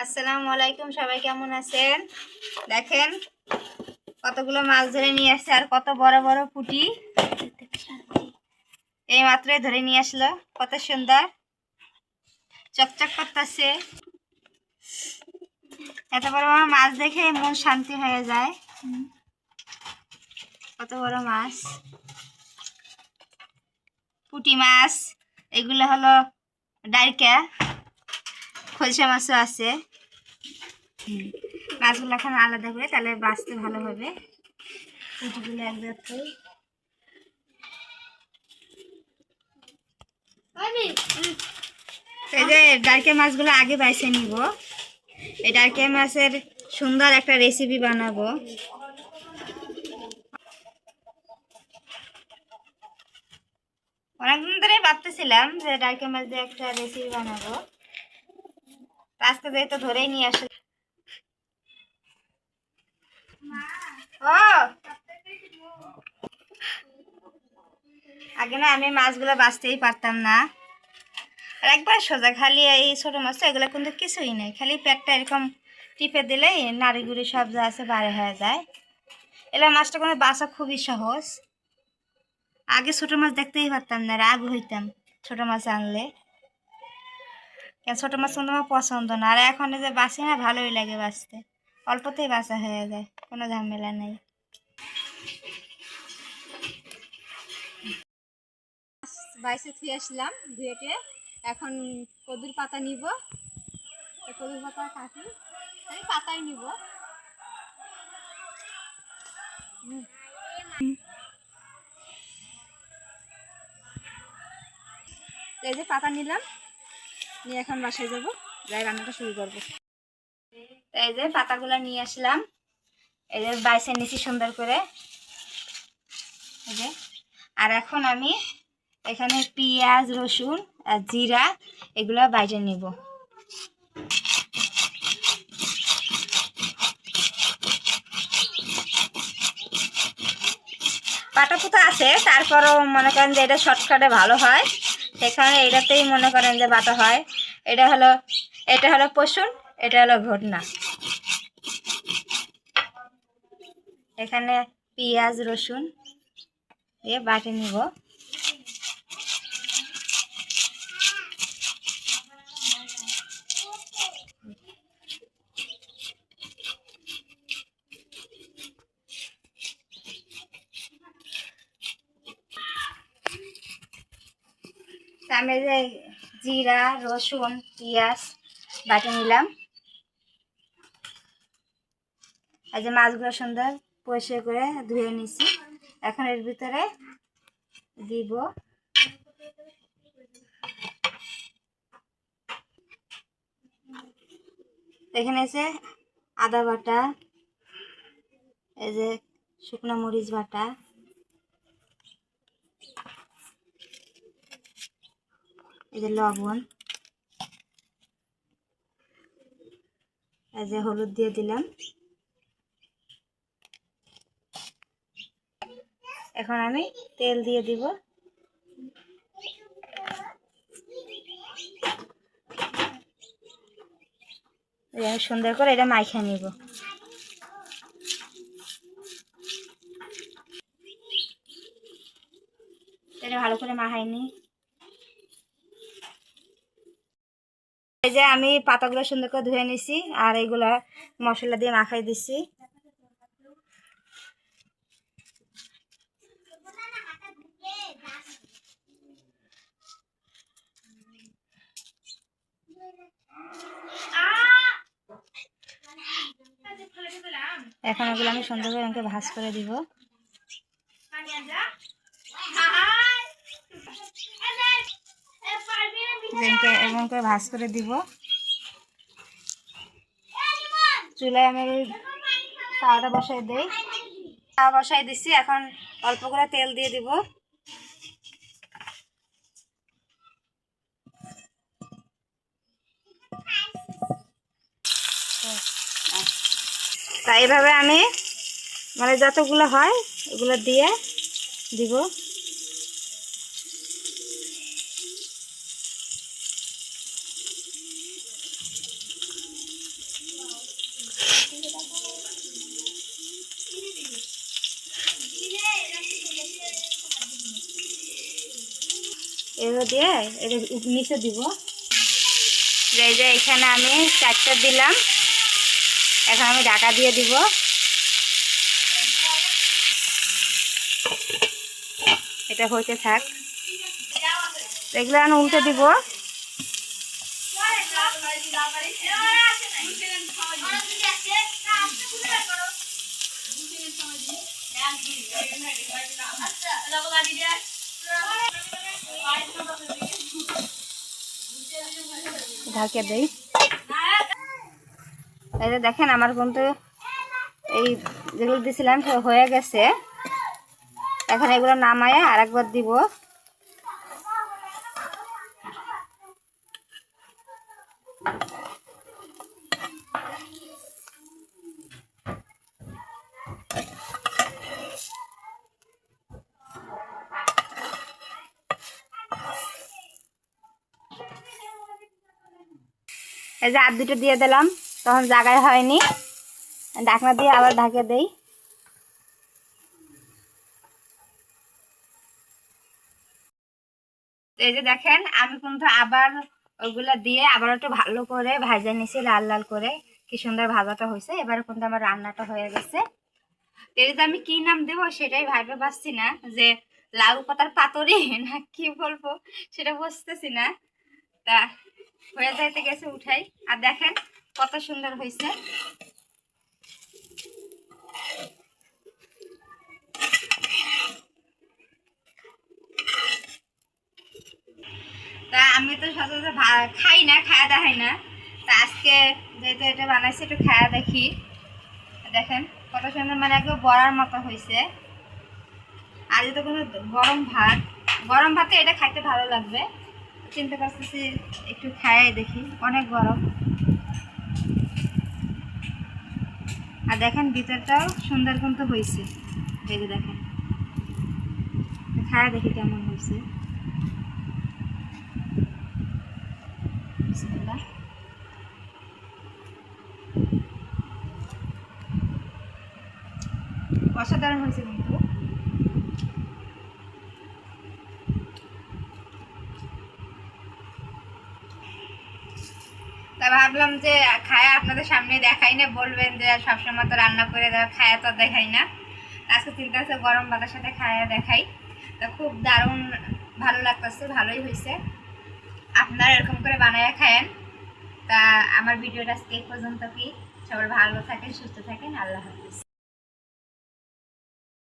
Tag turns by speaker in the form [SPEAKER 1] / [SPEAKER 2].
[SPEAKER 1] আসসালামু আলাইকুম, সবাই কেমন আছেন? দেখেন কতগুলো মাছ ধরে নিয়ে আসছে, আর কত বড় বড় পুঁটি এই মাত্রই ধরে নিয়ে আসলো। কত সুন্দর চকচক করতেছে। এত বড় বড় মাছ দেখে মন শান্তি হয়ে যায়। কত বড় মাছ, পুঁটি মাছ। এগুলো হলো ডাইকা, খলসা মাছও আছে। মাছগুলো এখন আলাদা করে তাহলে বাঁচতে ভালো হবে। পুঁটিগুলো একবার এই যে ডারকে মাছগুলো আগে বাইছে নিব। এই ডারকে মাছের সুন্দর একটা রেসিপি বানাবো। অনেকদিন ধরে ভাবতেছিলাম যে ডারকে মাছ দিয়ে একটা রেসিপি বানাবো। আজকে যেহেতু ধরেই নিয়ে আসে। ও আগে না আমি মাছগুলো বাঁচতেই পারতাম না। আর একবার সোজা খালি এই ছোটো মাছ, এগুলো কিন্তু কিছুই নেই, খালি পেটটা এরকম টিপে দিলেই নাড়ি গুড়ি সব যা আছে বাইরে হয়ে যায়। এলা মাছটা কোনো বাঁচা খুবই সহজ। আগে ছোটো মাছ দেখতেই পারতাম না, রাগ হইতাম ছোটো মাছ আনলে। ছোটো মাছ কিন্তু আমার পছন্দ না। আর এখন যে বাঁচি না, ভালোই লাগে বাঁচতে, অল্পতেই বাঁচা হয়ে যায়, কোনো ঝামেলা নেই। বাইসে থুয়ে আসলাম ধুয়েটে। এখন কদুর পাতা নিব। কদুর পাতা কাটি, আমি পাতাই নিব। এই যে পাতা নিলাম, নিয়ে এখন বাসায় যাবো, যাই রান্নাটা শুরু করবো। এই যে পাতাগুলো নিয়ে আসলাম, এই যে বাইসে নিচ্ছি সুন্দর করে। এই যে আর এখন আমি এখানে পেঁয়াজ, রসুন আর জিরা এগুলো বাইটে নিব। পাটা পুতা আছে, তারপরও মনে করেন যে এটা শর্টকাটে ভালো হয়, সেখানে এটাতেই মনে করেন যে বাটা হয়। এটা হলো পশুন, এটা হলো ঘটনা। এখানে পেঁয়াজ রসুন দিয়ে বাটে নিব। আমি যে জিরা রসুন পেঁয়াজ বাটে নিলাম। এই যে মাছগুলো সুন্দর পরিষ্কার করে ধুয়ে নিছি, এখন এর ভিতরে দিব। এখানে আছে আদা বাটা, এই যে শুকনো মরিচ বাটা, এই যে লবণ, এই যে হলুদ দিয়ে দিলাম। এখন আমি তেল দিয়ে দিব। সুন্দর করে এটা মাইখা নিব। এটা ভালো করে মাখাইনি। এই যে আমি পাতাগুলো সুন্দর করে ধুয়ে নিছি, আর এইগুলা মশলা দিয়ে মাখাই দিছি। এখন এগুলো আমি সুন্দর করে আমাকে ভাজ করে দিব। এমন করে ভাজ করে দিব। চুলায় আমি তাওয়াটা বসাই দিই, তাওয়া বসাই দিছি। এখন অল্প করে তেল দিয়ে দিব। তা এইভাবে আমি মানে যতগুলো হয় ওগুলো দিয়ে দিব। এগুলো দিয়ে এটা নিচে দিব। এই যে এখানে আমি 4টা দিলাম, এখন আমি ঢাকা দিয়ে দিব। এটা হইতে থাক, এগুলো আমি উল্টে দিব। ঢাকে দেই। এই যে দেখেন আমার কিন্তু এই যেগুলো দিছিলাম হয়ে গেছে। এখন এগুলো নামায় আরেকবার দিব। এই যে আর 2টা দিয়ে দিলাম, তখন জায়গায় হয়নি, ঢাকনা দিয়ে আবার ঢাকে দেই। এই যে দেখেন আমি কিন্তু আবার ওইগুলা দিয়ে আবার একটু ভালো করে ভাজা নিছি, লাল লাল করে। কি সুন্দর ভাজাটা হয়েছে। এবারে কিন্তু আমার রান্নাটা হয়ে গেছে। এই যে আমি কি নাম দেবো সেটাই ভাবে পাচ্ছি না, যে লাউ পাতার পাতুরি না কি বলবো সেটা বুঝতেছি না। তা হয়ে যাইতে গেছে, উঠাই। আর দেখেন কত সুন্দর হয়েছে। তা আমি তো সচরাচর খাই না, খাওয়া দেখাই না। তা আজকে যেহেতু এটা বানাইছি একটু খাওয়া দেখি। দেখেন কত সুন্দর, মানে একদম বড়ার মতো হয়েছে। আর যেহেতু কোনো গরম ভাতে এটা খাইতে ভালো লাগবে। চিন্তা করতেছি একটু খাই দেখি, অনেক গরম। আর দেখেন ভিতরটাও সুন্দর কিন্তু হয়েছে। এই যে দেখেন, খায়া দেখি কেমন হয়েছে। বিসমিল্লাহ। অসাধারণ হয়েছে কিন্তু। তা ভাবলাম যে খায়া আপনাদের সামনে দেখাই না, বলবেন যে সবসময় তো রান্না করে খায়া তো দেখাই না। আজকে চিন্তা হচ্ছে গরম ভাতের সাথে খায়া দেখাই। তা খুব দারুণ ভালো লাগতেছে, ভালোই হয়েছে। আপনারা এরকম করে বানায়া খায়েন। তা আমার ভিডিওটা আজকে এই পর্যন্ত। কি সবাই ভালো থাকেন, সুস্থ থাকেন। আল্লাহ হাফিজ।